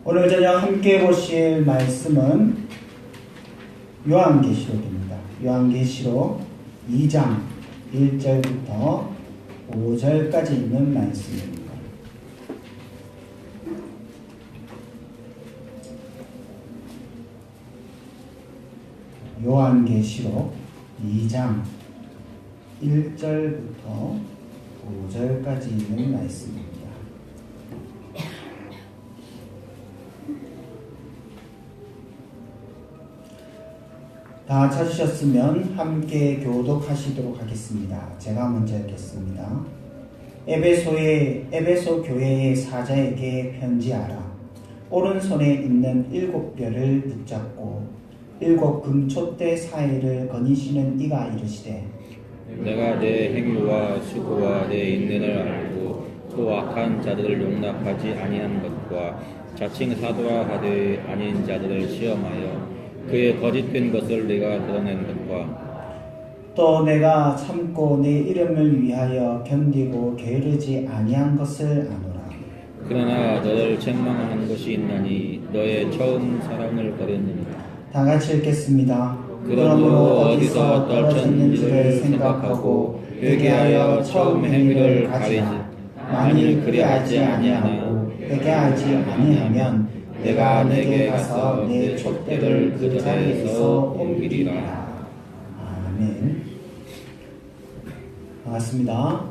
오늘 저녁 함께 보실 말씀은 요한계시록입니다. 요한계시록 2장 1절부터 5절까지 있는 말씀입니다. 요한계시록 2장 1절부터 5절까지 있는 말씀입니다. 다 찾으셨으면 함께 교독하시도록 하겠습니다. 제가 먼저 읽겠습니다. 에베소 교회의 사자에게 편지하라. 오른손에 있는 7별을 붙잡고 7 금촛대 사이를 거니시는 이가 이르시되 내가 내 행위와 수고와 내 인내를 알고 또 악한 자들을 용납하지 아니한 것과 자칭 사도라 하되 아닌 자들을 시험하여 그의 거짓된 것을 내가 드러낸 것과 또 내가 참고 내 이름을 위하여 견디고 게으르지 아니한 것을 아노라. 그러나 너를 책망하는 것이 있나니 너의 처음 사랑을 버렸느니라. 다 같이 읽겠습니다. 그러므로 어디서 떨어졌는지를 생각하고 회개하여 처음 행위를 가리지. 만일 그리하지 아니하고 회개하지 아니하면 내가 내게 가서 내 촛대를 그 자리에서 옮기리라. 아멘. 반갑습니다.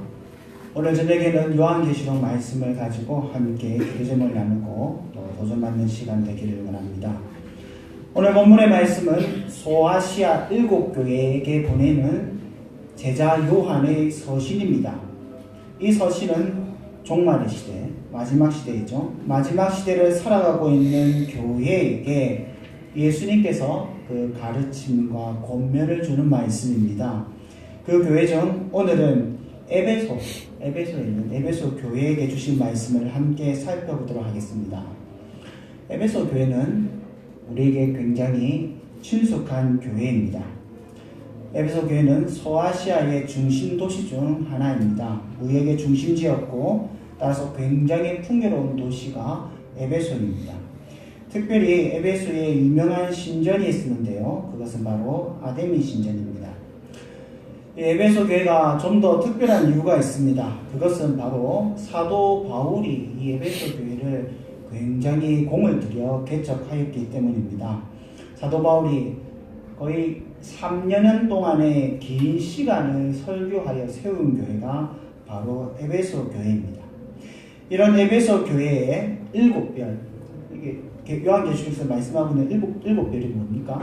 오늘 저녁에는 요한계시록 말씀을 가지고 함께 기도점을 나누고 또 도전받는 시간 되기를 원합니다. 오늘 본문의 말씀은 소아시아 7교회에게 보내는 제자 요한의 서신입니다. 이 서신은 종말의 시대, 마지막 시대이죠. 마지막 시대를 살아가고 있는 교회에게 예수님께서 그 가르침과 권면을 주는 말씀입니다. 그 교회 중 오늘은 에베소에 있는 에베소 교회에게 주신 말씀을 함께 살펴보도록 하겠습니다. 에베소 교회는 우리에게 굉장히 친숙한 교회입니다. 에베소 교회는 소아시아의 중심 도시 중 하나입니다. 무역의 중심지였고 따라서 굉장히 풍요로운 도시가 에베소입니다. 특별히 에베소에 유명한 신전이 있었는데요. 그것은 바로 아데미 신전입니다. 에베소 교회가 좀 더 특별한 이유가 있습니다. 그것은 바로 사도 바울이 이 에베소 교회를 굉장히 공을 들여 개척하였기 때문입니다. 사도 바울이 거의 3년 동안의 긴 시간을 설교하여 세운 교회가 바로 에베소 교회입니다. 이런 에베소 교회의 7별, 이게 요한계시록에서 말씀하고 있는 7별이 뭡니까?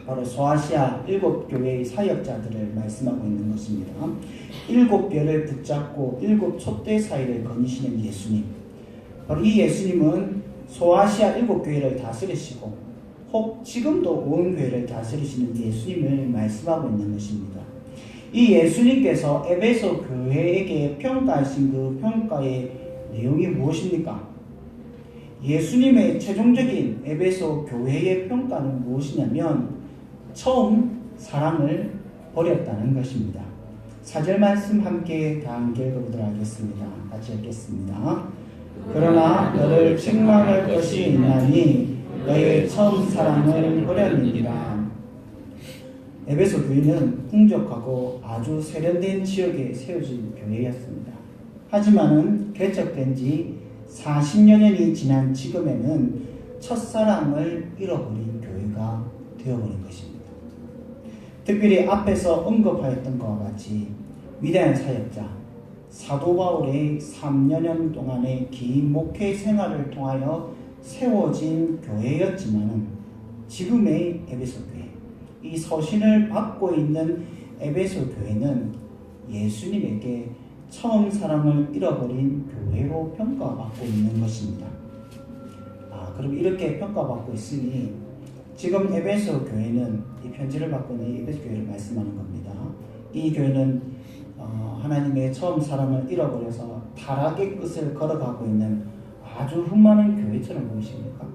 바로 소아시아 7교회의 사역자들을 말씀하고 있는 것입니다. 7별을 붙잡고 7 촛대 사이를 거니시는 예수님. 바로 이 예수님은 소아시아 7교회를 다스리시고 혹 지금도 온 교회를 다스리시는 예수님을 말씀하고 있는 것입니다. 이 예수님께서 에베소 교회에게 평가하신 그 평가의 내용이 무엇입니까? 예수님의 최종적인 에베소 교회의 평가는 무엇이냐면 처음 사랑을 버렸다는 것입니다. 4절 말씀 함께 다 읽어보도록 하겠습니다. 같이 읽겠습니다. 그러나 너를 책망할 것이 있나니 너의 처음 사랑을 버렸느니라. 에베소 교회는 풍족하고 아주 세련된 지역에 세워진 교회였습니다. 하지만은 개척된 지 40여년이 지난 지금에는 첫사랑을 잃어버린 교회가 되어버린 것입니다. 특별히 앞에서 언급하였던 것과 같이 위대한 사역자 사도 바울의 3년 동안의 긴 목회 생활을 통하여 세워진 교회였지만 지금의 에베소 교회, 이 서신을 받고 있는 에베소 교회는 예수님에게 처음 사랑을 잃어버린 교회로 평가받고 있는 것입니다. 그럼 이렇게 평가받고 있으니 지금 에베소 교회는 이 편지를 받고 있는 이 에베소 교회를 말씀하는 겁니다. 이 교회는 하나님의 처음 사랑을 잃어버려서 타락의 끝을 걸어가고 있는 아주 흠많은 교회처럼 보이십니까?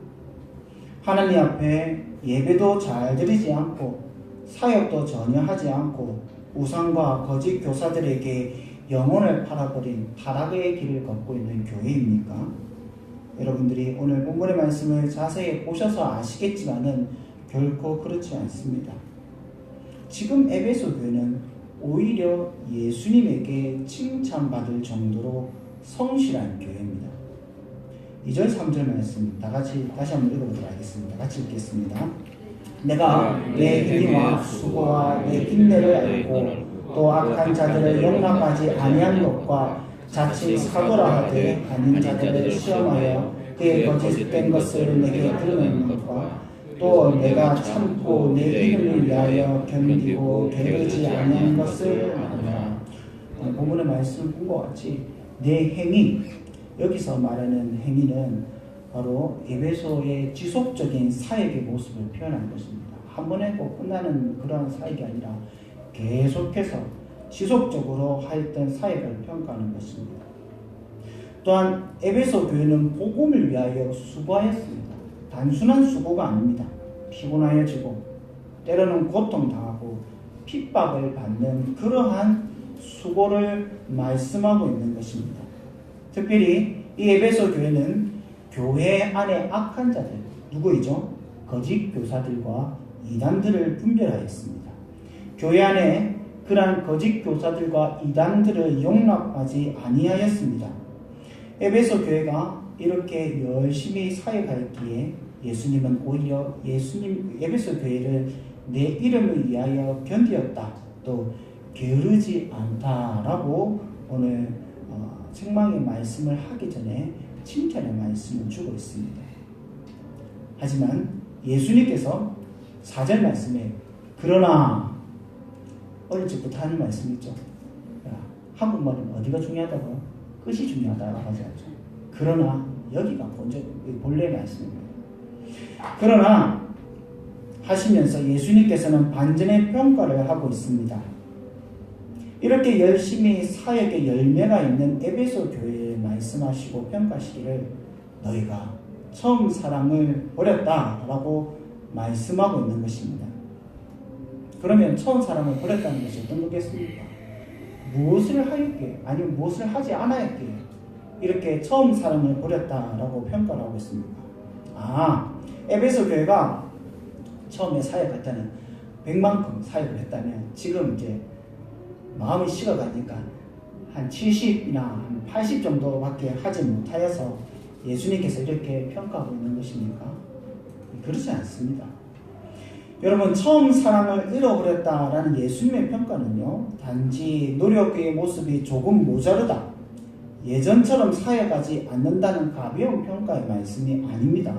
하나님 앞에 예배도 잘 드리지 않고 사역도 전혀 하지 않고 우상과 거짓 교사들에게 영혼을 팔아버린 타락의 길을 걷고 있는 교회입니까? 여러분들이 오늘 본문의 말씀을 자세히 보셔서 아시겠지만은 결코 그렇지 않습니다. 지금 에베소 교회는 오히려 예수님에게 칭찬받을 정도로 성실한 교회입니다. 2절 3절 말씀 다시 한번 읽어보도록 하겠습니다. 같이 읽겠습니다. 내가 내 행위와 수고와 내 인내를 알고 또 악한 자들을 용납하지 아니한 것과 자칭 사도라 하되 아닌 자들을 시험하여 그의 거짓된 것을 내게 드러내는 것과 또 내가 참고 내 이름을 위하여 견디고 게으르지 아니한 것을 아노라. 본문의 말씀을 본 것 같이 내 행위, 여기서 말하는 행위는 바로 에베소의 지속적인 사역의 모습을 표현한 것입니다. 한 번 했고 끝나는 그러한 사역이 아니라 계속해서 지속적으로 하였던 사역을 평가하는 것입니다. 또한 에베소 교회는 복음을 위하여 수고하였습니다. 단순한 수고가 아닙니다. 피곤하여지고 때로는 고통당하고 핍박을 받는 그러한 수고를 말씀하고 있는 것입니다. 특별히 이 에베소 교회는 교회 안에 악한 자들, 누구이죠? 거짓 교사들과 이단들을 분별하였습니다. 교회 안에 그러한 거짓 교사들과 이단들을 용납하지 아니하였습니다. 에베소 교회가 이렇게 열심히 사역하였기에 예수님은 오히려 에베소 교회를 내 이름을 위하여 견디었다, 또 게으르지 않다라고 오늘 책망의 말씀을 하기 전에 칭찬의 말씀을 주고 있습니다. 하지만 예수님께서 4절 말씀에 그러나, 어릴 적부터 하는 말씀 있죠. 한국말은 어디가 중요하다고요? 끝이 중요하다고 하지 않죠. 그러나, 여기가 본래 말씀입니다. 그러나 하시면서 예수님께서는 반전의 평가를 하고 있습니다. 이렇게 열심히 사역의 열매가 있는 에베소 교회에 말씀하시고 평가하시기를 너희가 처음 사랑을 버렸다라고 말씀하고 있는 것입니다. 그러면 처음 사랑을 버렸다는 것이 어떤 거겠습니까? 무엇을 하였기에, 아니면 무엇을 하지 않았기에 이렇게 처음 사랑을 버렸다라고 평가를 하고 있습니까? 에베소 교회가 처음에 사역할 때는 100만큼 사역을 했다면 지금 이제 마음이 식어가니까 한 70이나 한 80 정도밖에 하지 못하여서 예수님께서 이렇게 평가하고 있는 것입니까? 그렇지 않습니다. 여러분, 처음 사랑을 잃어버렸다라는 예수님의 평가는요, 단지 노력의 모습이 조금 모자르다, 예전처럼 사역하지 않는다는 가벼운 평가의 말씀이 아닙니다.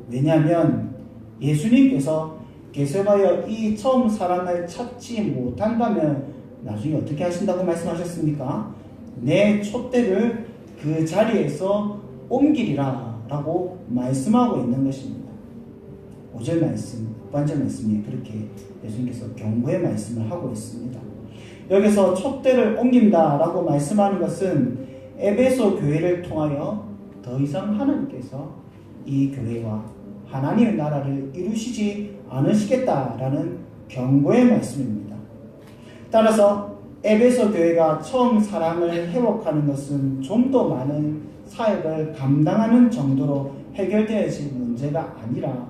왜냐하면 예수님께서 계속하여 이 처음 사랑을 찾지 못한다면 나중에 어떻게 하신다고 말씀하셨습니까? 내 촛대를 그 자리에서 옮기리라 라고 말씀하고 있는 것입니다. 5절 말씀, 6절 말씀이 그렇게 예수님께서 경고의 말씀을 하고 있습니다. 여기서 촛대를 옮긴다 라고 말씀하는 것은 에베소 교회를 통하여 더 이상 하나님께서 이 교회와 하나님의 나라를 이루시지 않으시겠다라는 경고의 말씀입니다. 따라서 에베소 교회가 처음 사랑을 회복하는 것은 좀 더 많은 사역을 감당하는 정도로 해결되어질 문제가 아니라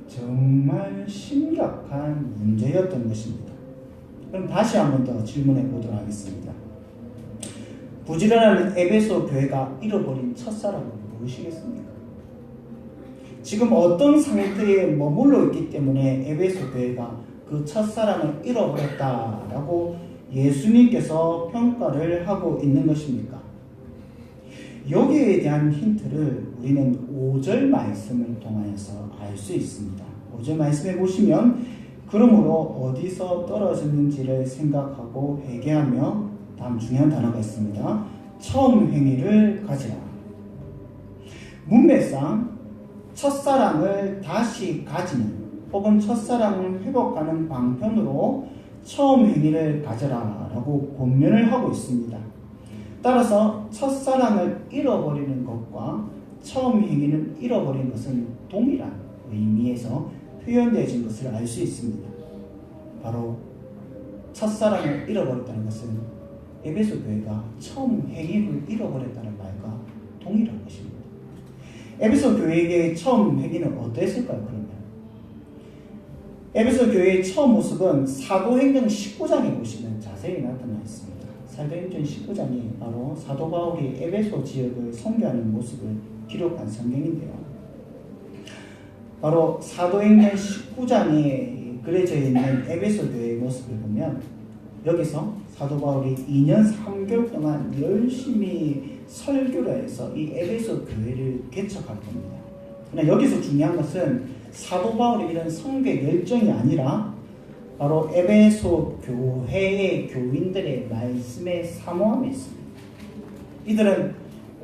정말 심각한 문제였던 것입니다. 그럼 다시 한 번 더 질문해 보도록 하겠습니다. 부지런한 에베소 교회가 잃어버린 첫사랑은 무엇이겠습니까? 지금 어떤 상태에 머물러 있기 때문에 에베소 교회가 그 첫사랑을 잃어버렸다라고 예수님께서 평가를 하고 있는 것입니까? 여기에 대한 힌트를 우리는 5절 말씀을 통하여서 알 수 있습니다. 5절 말씀에 보시면 그러므로 어디서 떨어졌는지를 생각하고 회개하며, 다음 중요한 단어가 있습니다. 처음 행위를 가지라. 문맥상 첫사랑을 다시 가지는 혹은 첫사랑을 회복하는 방편으로 처음 행위를 가져라 라고 권면을 하고 있습니다. 따라서 첫사랑을 잃어버리는 것과 처음 행위를 잃어버리는 것은 동일한 의미에서 표현되어진 것을 알 수 있습니다. 바로 첫사랑을 잃어버렸다는 것은 에베소 교회가 처음 행위를 잃어버렸다는 말과 동일한 것입니다. 에베소 교회의 처음 회기는 어땠을까요? 그러면 에베소 교회의 처음 모습은 사도행전 19장에 보시면 자세히 나타나 있습니다. 사도행전 19장이 바로 사도 바울이 에베소 지역을 선교하는 모습을 기록한 성경인데요. 바로 사도행전 19장에 그려져 있는 에베소 교회의 모습을 보면 여기서 사도 바울이 2년 3개월 동안 열심히 설교를 해서 이 에베소 교회를 개척할 겁니다. 그러나 여기서 중요한 것은 사도 바울의 이런 성교의 열정이 아니라 바로 에베소 교회의 교인들의 말씀에 사모함이 있습니다. 이들은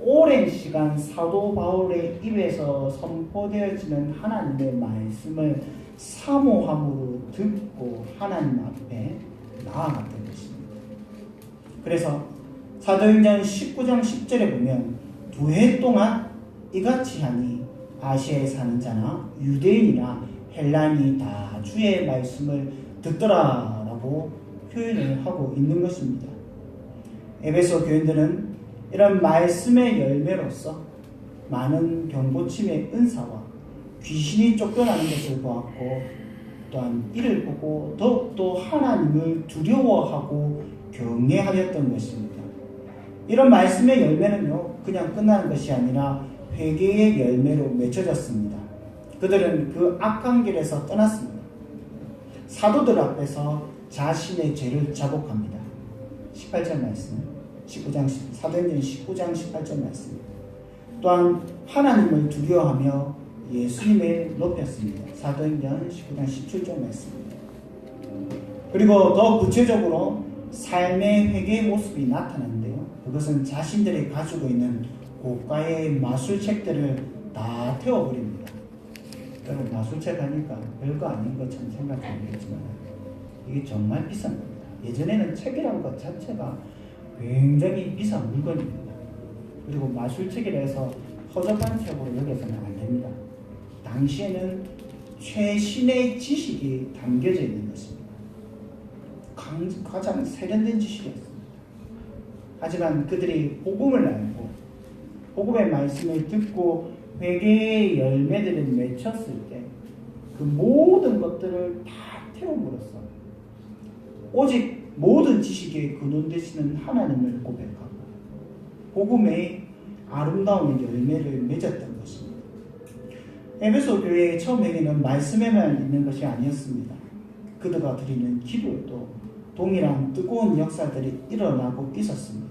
오랜 시간 사도 바울의 입에서 선포되어지는 하나님의 말씀을 사모함으로 듣고 하나님 앞에 나아갔던 것입니다. 그래서 사도행전 19장 10절에 보면 2해 동안 이같이 하니 아시아에 사는 자나 유대인이나 헬라인이 다 주의 말씀을 듣더라라고 표현을 하고 있는 것입니다. 에베소 교인들은 이런 말씀의 열매로서 많은 병고침의 은사와 귀신이 쫓겨나는 것을 보았고 또한 이를 보고 더욱더 하나님을 두려워하고 경외하였던 것입니다. 이런 말씀의 열매는요, 그냥 끝나는 것이 아니라 회개의 열매로 맺혀졌습니다. 그들은 그 악한 길에서 떠났습니다. 사도들 앞에서 자신의 죄를 자복합니다. 18절 말씀, 사도행전 19장 18절 말씀. 또한 하나님을 두려워하며 예수님을 높였습니다. 사도행전 19장 17절 말씀입니다. 그리고 더 구체적으로 삶의 회개의 모습이 나타나는데요. 그것은 자신들이 가지고 있는 고가의 마술책들을 다 태워버립니다. 여러분, 마술책 하니까 별거 아닌 것처럼 생각하겠지만 이게 정말 비싼 겁니다. 예전에는 책이라는 것 자체가 굉장히 비싼 물건입니다. 그리고 마술책이라 해서 허접한 책으로 여겨서는 안 됩니다. 당시에는 최신의 지식이 담겨져 있는 것입니다. 가장 세련된 지식이었습니다. 하지만 그들이 복음을 알고 복음의 말씀을 듣고 회개의 열매들을 맺혔을 때 그 모든 것들을 다 태움으로써 오직 모든 지식의 근원 되시는 하나님을 고백하고 복음의 아름다운 열매를 맺었던 것입니다. 에베소 교회의 처음 회개는 말씀에만 있는 것이 아니었습니다. 그들가 드리는 기도에도 동일한 뜨거운 역사들이 일어나고 있었습니다.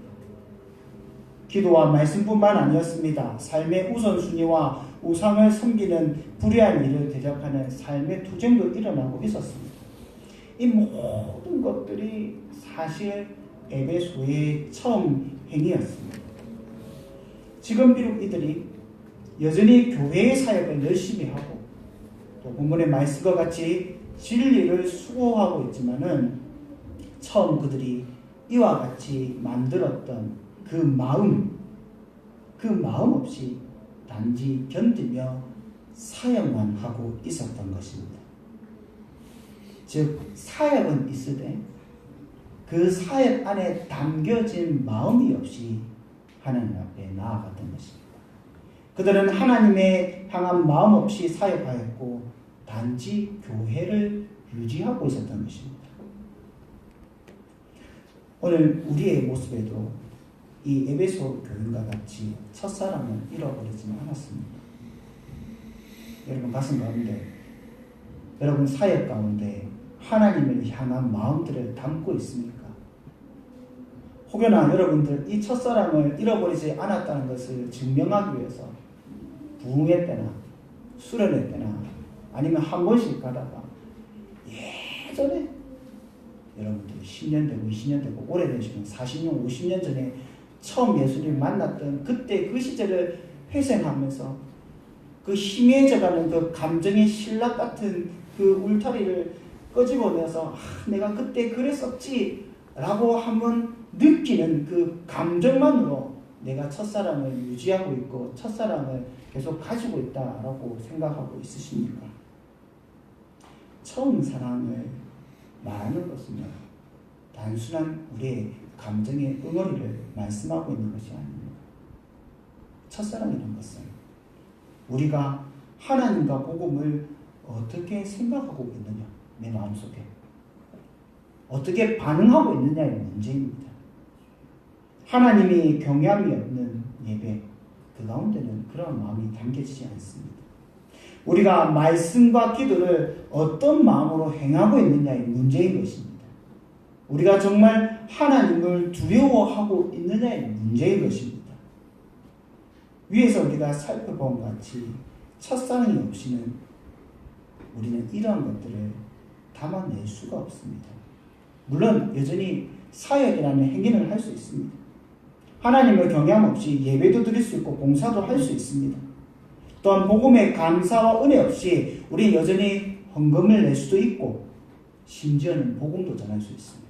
기도와 말씀뿐만 아니었습니다. 삶의 우선순위와 우상을 섬기는 불의한 일을 대적하는 삶의 투쟁도 일어나고 있었습니다. 이 모든 것들이 사실 에베소의 처음 행위였습니다. 지금 비록 이들이 여전히 교회의 사역을 열심히 하고 또 본문의 말씀과 같이 진리를 수고하고 있지만은 처음 그들이 이와 같이 만들었던 그 마음 없이 단지 견디며 사역만 하고 있었던 것입니다. 즉 사역은 있으되 그 사역 안에 담겨진 마음이 없이 하나님 앞에 나아갔던 것입니다. 그들은 하나님의 향한 마음 없이 사역하였고 단지 교회를 유지하고 있었던 것입니다. 오늘 우리의 모습에도 이 에베소 교인과 같이 첫사랑을 잃어버리지는 않았습니다. 여러분 가슴 가운데, 여러분 사역 가운데 하나님을 향한 마음들을 담고 있습니까? 혹여나 여러분들 이 첫사랑을 잃어버리지 않았다는 것을 증명하기 위해서 부흥회 때나 수련회 때나 아니면 한 번씩 가다가 예전에 여러분들이 10년 되고 20년 되고 오래되시면 40년 50년 전에 처음 예수님을 만났던 그때 그 시절을 회상하면서 그 희미해져가는 그 감정의 신락 같은 그 울타리를 끄집어내서 내가 그때 그랬었지 라고 한번 느끼는 그 감정만으로 내가 첫사랑을 유지하고 있고 첫사랑을 계속 가지고 있다라고 생각하고 있으십니까? 처음 사랑을 말하는 것은 단순한 우리의 감정의 응어리를 말씀하고 있는 것이 아닙니다. 첫사랑이라는 것은 우리가 하나님과 복음을 어떻게 생각하고 있느냐, 내 마음속에 어떻게 반응하고 있느냐의 문제입니다. 하나님이 경외함이 없는 예배, 그 가운데는 그런 마음이 담겨지지 않습니다. 우리가 말씀과 기도를 어떤 마음으로 행하고 있느냐의 문제인 것입니다. 우리가 정말 하나님을 두려워하고 있느냐의 문제인 것입니다. 위에서 우리가 살펴본 같이 첫사랑이 없이는 우리는 이러한 것들을 담아낼 수가 없습니다. 물론 여전히 사역이라는 행위를 할 수 있습니다. 하나님을 경외함 없이 예배도 드릴 수 있고 봉사도 할 수 있습니다. 또한 복음의 감사와 은혜 없이 우리 여전히 헌금을 낼 수도 있고 심지어는 복음도 전할 수 있습니다.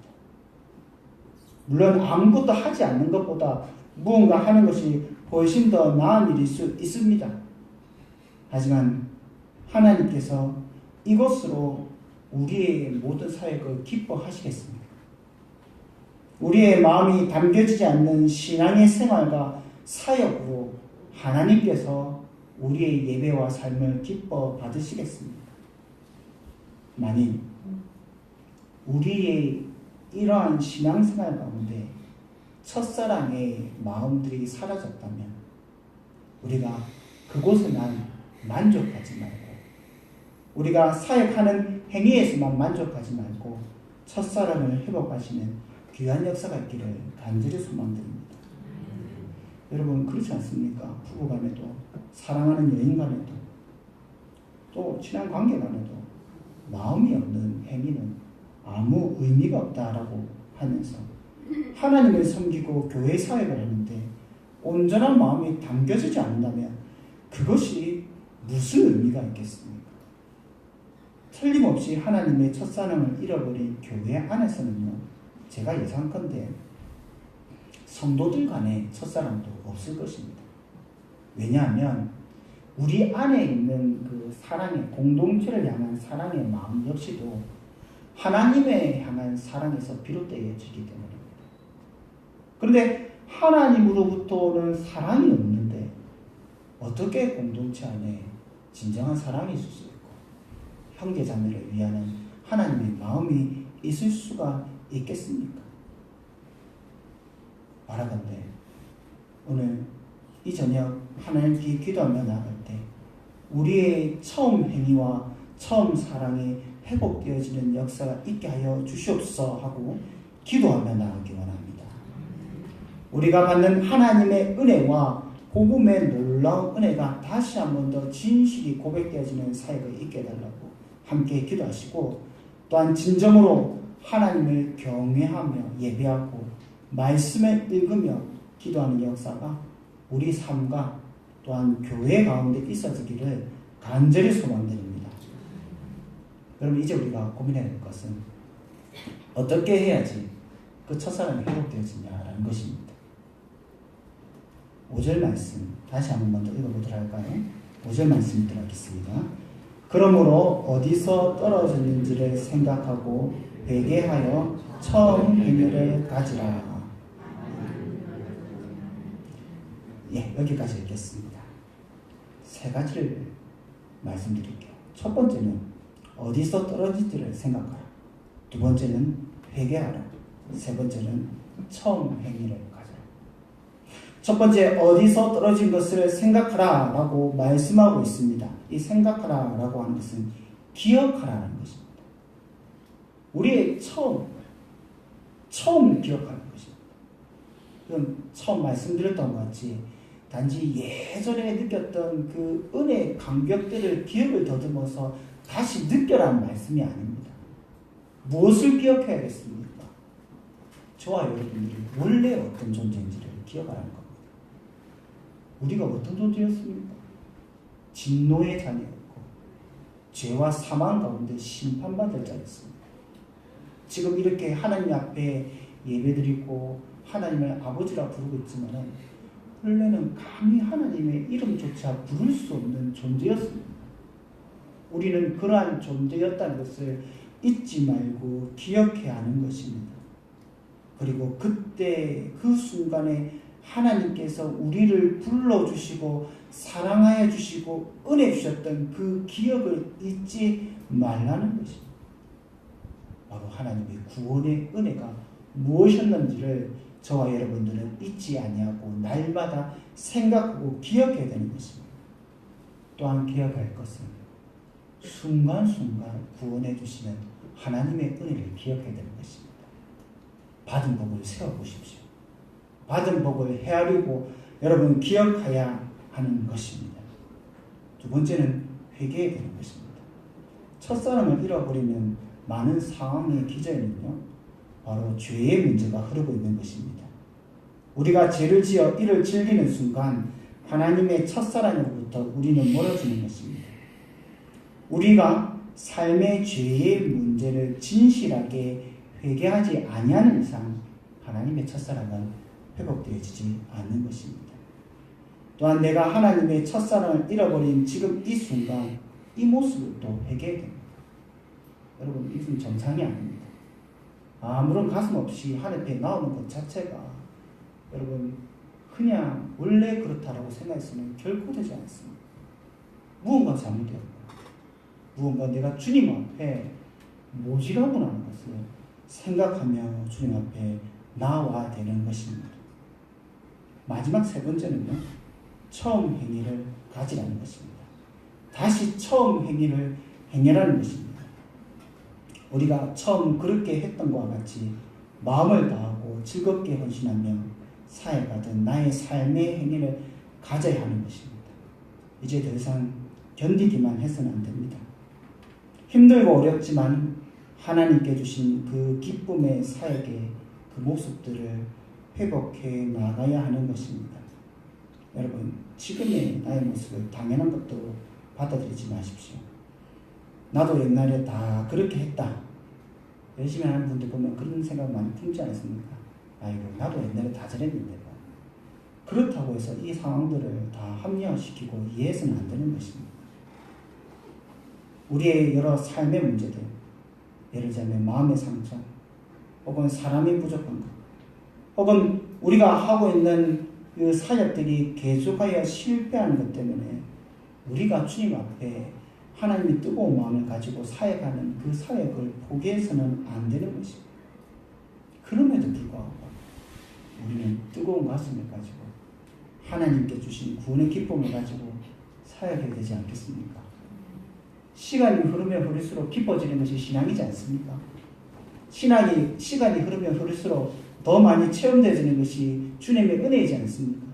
물론 아무것도 하지 않는 것보다 무언가 하는 것이 훨씬 더 나은 일일 수 있습니다. 하지만 하나님께서 이것으로 우리의 모든 사역을 기뻐하시겠습니까? 우리의 마음이 담겨지지 않는 신앙의 생활과 사역으로 하나님께서 우리의 예배와 삶을 기뻐 받으시겠습니까? 만일 우리의 이러한 신앙생활 가운데 첫사랑의 마음들이 사라졌다면 우리가 그곳에만 만족하지 말고 우리가 사역하는 행위에서만 만족하지 말고 첫사랑을 회복하시는 귀한 역사가 있기를 간절히 소망드립니다. 여러분 그렇지 않습니까? 부부 간에도 사랑하는 여인 간에도 또 친한 관계 간에도 마음이 없는 행위는 아무 의미가 없다라고 하면서 하나님을 섬기고 교회 사역을 하는데 온전한 마음이 담겨지지 않는다면 그것이 무슨 의미가 있겠습니까? 틀림없이 하나님의 첫사랑을 잃어버린 교회 안에서는요, 제가 예상컨대 성도들 간의 첫사랑도 없을 것입니다. 왜냐하면 우리 안에 있는 그 사랑의 공동체를 향한 사랑의 마음 역시도 하나님에 향한 사랑에서 비롯되어지기 때문입니다. 그런데 하나님으로부터 오는 사랑이 없는데 어떻게 공동체 안에 진정한 사랑이 있을 수 있고 형제 자매를 위하는 하나님의 마음이 있을 수가 있겠습니까? 바라건대 오늘 이 저녁 하나님께 기도하며 나아갈 때 우리의 처음 행위와 처음 사랑이 회복되어지는 역사가 있게 하여 주시옵소서 하고 기도하며 나아가기 원합니다. 우리가 받는 하나님의 은혜와 복음의 놀라운 은혜가 다시 한 번 더 진실이 고백되어지는 사역을 있게 해달라고 함께 기도하시고 또한 진정으로 하나님을 경외하며 예배하고 말씀을 읽으며 기도하는 역사가 우리 삶과 또한 교회 가운데 있어지기를 간절히 소망드립니다. 여러분 이제 우리가 고민해야 될 것은 어떻게 해야지 그 첫사랑이 회복되어지냐라는 것입니다. 5절 말씀 다시 한번 먼저 읽어보도록 할까요? 5절 말씀 들어가겠습니다. 그러므로 어디서 떨어졌는지를 생각하고 회개하여 처음 행위를 가지라. 예, 여기까지 읽겠습니다. 세 가지를 말씀드릴게요. 첫 번째는 어디서 떨어질지를 생각하라. 두 번째는 회개하라. 세 번째는 처음 행위를 가져라. 첫 번째 어디서 떨어진 것을 생각하라 라고 말씀하고 있습니다. 이 생각하라 라고 하는 것은 기억하라는 것입니다. 우리의 처음 기억하는 것입니다. 그럼 처음 말씀드렸던 것 같이 단지 예전에 느꼈던 그 은혜의 감격들을 기억을 더듬어서 다시 느껴라는 말씀이 아닙니다. 무엇을 기억해야겠습니까? 저와 여러분들이 원래 어떤 존재인지를 기억하라는 겁니다. 우리가 어떤 존재였습니까? 진노의 자녀였고 죄와 사망 가운데 심판받을 자였습니다. 지금 이렇게 하나님 앞에 예배드리고 하나님을 아버지라 부르고 있지만 원래는 감히 하나님의 이름조차 부를 수 없는 존재였습니다. 우리는 그러한 존재였다는 것을 잊지 말고 기억해야 하는 것입니다. 그리고 그때 그 순간에 하나님께서 우리를 불러주시고 사랑하여 주시고 은혜 주셨던 그 기억을 잊지 말라는 것입니다. 바로 하나님의 구원의 은혜가 무엇이었는지를 저와 여러분들은 잊지 아니하고 날마다 생각하고 기억해야 되는 것입니다. 또한 기억할 것은 순간순간 구원해 주시는 하나님의 은혜를 기억해야 되는 것입니다. 받은 복을 세워보십시오. 받은 복을 헤아리고 여러분 기억해야 하는 것입니다. 두 번째는 회개해야 되는 것입니다. 첫사랑을 잃어버리면 많은 상황의 기저에는요, 바로 죄의 문제가 흐르고 있는 것입니다. 우리가 죄를 지어 이를 즐기는 순간 하나님의 첫사랑으로부터 우리는 멀어지는 것입니다. 우리가 삶의 죄의 문제를 진실하게 회개하지 아니하는 이상 하나님의 첫사랑은 회복되어지지 않는 것입니다. 또한 내가 하나님의 첫사랑을 잃어버린 지금 이 순간 이 모습을 또 회개해야 됩니다. 여러분, 이것은 정상이 아닙니다. 아무런 가슴 없이 하늘에 나오는 것 자체가 여러분 그냥 원래 그렇다라고 생각했으면 결코 되지 않습니다. 무언가 잘못되었고 무언가 내가 주님 앞에 모질하구나 하는 것을 생각하며 주님 앞에 나와야 되는 것입니다. 마지막 세 번째는요, 처음 행위를 가지라는 것입니다. 다시 처음 행위를 행하라는 것입니다. 우리가 처음 그렇게 했던 것과 같이 마음을 다하고 즐겁게 헌신하며 사역하던 나의 삶의 행위를 가져야 하는 것입니다. 이제 더 이상 견디기만 해서는 안 됩니다. 힘들고 어렵지만 하나님께 주신 그 기쁨의 사역의 그 모습들을 회복해 나가야 하는 것입니다. 여러분, 지금의 나의 모습을 당연한 것도 받아들이지 마십시오. 나도 옛날에 다 그렇게 했다. 열심히 하는 분들 보면 그런 생각 많이 품지 않습니까? 아이고, 나도 옛날에 다 저랬는데. 그렇다고 해서 이 상황들을 다 합리화시키고 이해해서는 안 되는 것입니다. 우리의 여러 삶의 문제들, 예를 들자면 마음의 상처, 혹은 사람이 부족한 것, 혹은 우리가 하고 있는 그 사역들이 계속하여 실패하는 것 때문에 우리가 주님 앞에 하나님의 뜨거운 마음을 가지고 사역하는 그 사역을 포기해서는 안 되는 것입니다. 그럼에도 불구하고 우리는 뜨거운 가슴을 가지고 하나님께 주신 구원의 기쁨을 가지고 사역해야 되지 않겠습니까? 시간이 흐르면 흐를수록 깊어지는 것이 신앙이지 않습니까? 시간이 흐르면 흐를수록 더 많이 체험되어지는 것이 주님의 은혜이지 않습니까?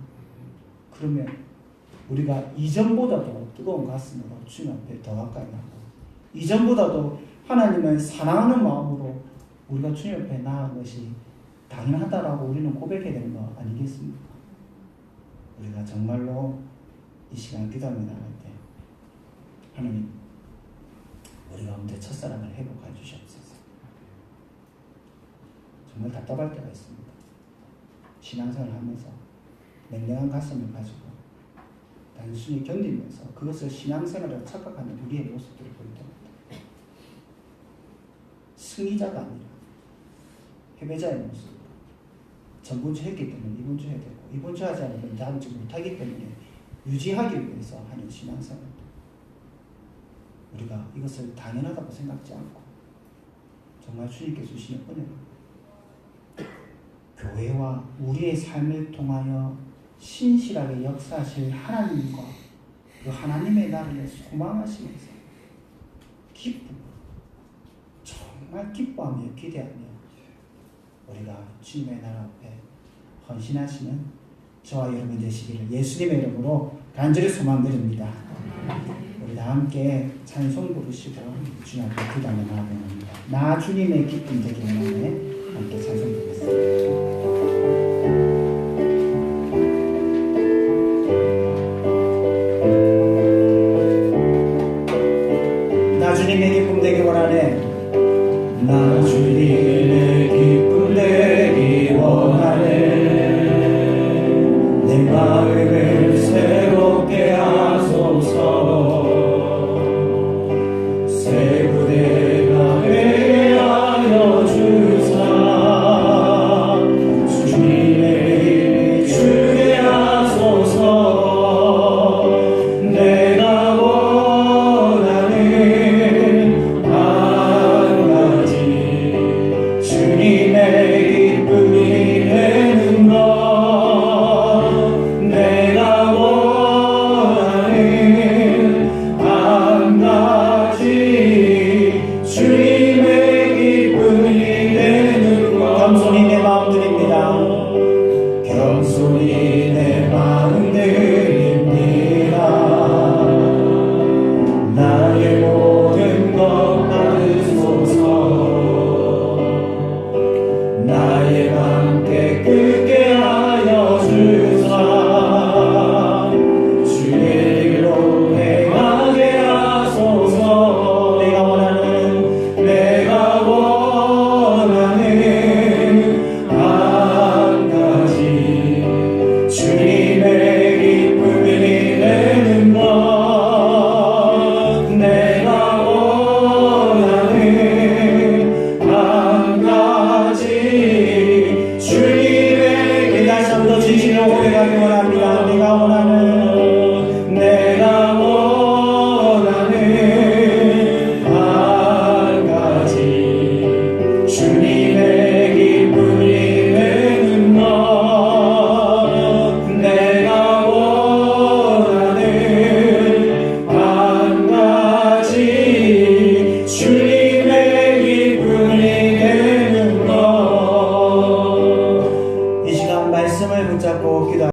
그러면 우리가 이전보다도 뜨거운 가슴으로 주님 앞에 더 가까이 나고, 이전보다도 하나님을 사랑하는 마음으로 우리가 주님 앞에 나아간 것이 당연하다라고 우리는 고백해야 되는 거 아니겠습니까? 우리가 정말로 이 시간 기도하며 나갈 때 하나님, 우리 가운데 첫사랑을 회복해 주시옵소서. 정말 답답할 때가 있습니다. 신앙생활을 하면서 냉랭한 가슴을 가지고 단순히 견디면서 그것을 신앙생활을 착각하는 우리의 모습들을 볼 때마다 승리자가 아니라 패배자의 모습, 전분주 했기 때문에 이분주 해야 되고, 이분주 하지 않으면 다음 주 못하기 때문에 유지하기 위해서 하는 신앙생활, 우리가 이것을 당연하다고 생각지 않고 정말 주님께 주시는 은혜로 교회와 우리의 삶을 통하여 신실하게 역사하실 하나님과 그 하나님의 나라를 소망하시면서 기쁨으로, 정말 기뻐하며 기대하며 우리가 주님의 나라 앞에 헌신하시는 저와 여러분 되시기를 예수님의 이름으로 간절히 소망드립니다. 우리 다 함께 찬송 부르시고 주님 앞에 기도하며 나아갑니다. 나 주님의 기쁨 되기 원하네. 함께 찬송 부르겠습니다. 나 주님의 기쁨 되기 원하네. 나 주님